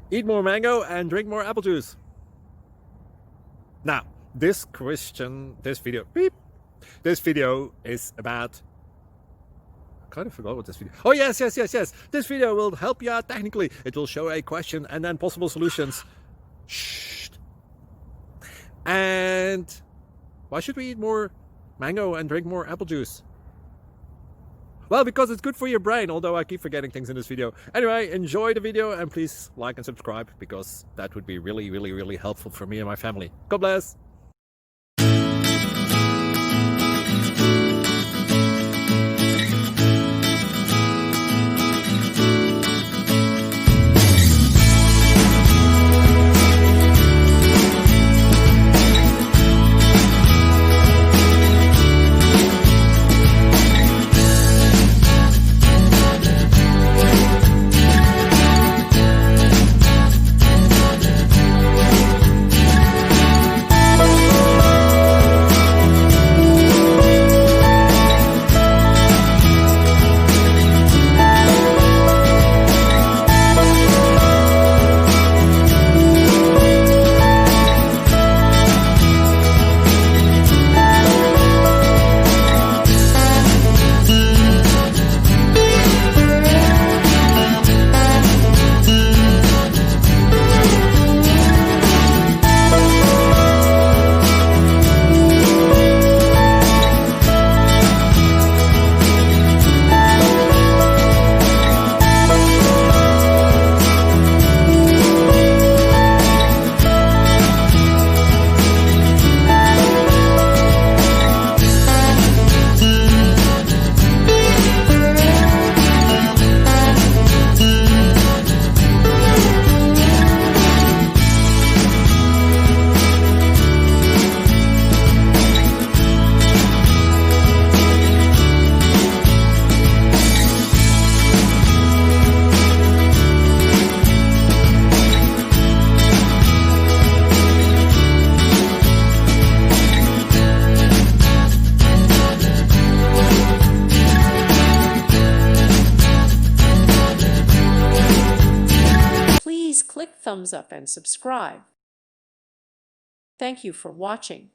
Eat more mango and drink more apple juice. Now, this video is about, I kind of forgot what this video. Oh, yes. This video will help you out technically. It will show a question and then possible solutions. Shh. And why should we eat more mango and drink more apple juice? Well, because it's good for your brain, although I keep forgetting things in this video. Anyway, enjoy the video and please like and subscribe, because that would be really helpful for me and my family. God bless! Please click thumbs up and subscribe. Thank you for watching.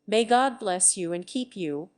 May God bless you and keep you.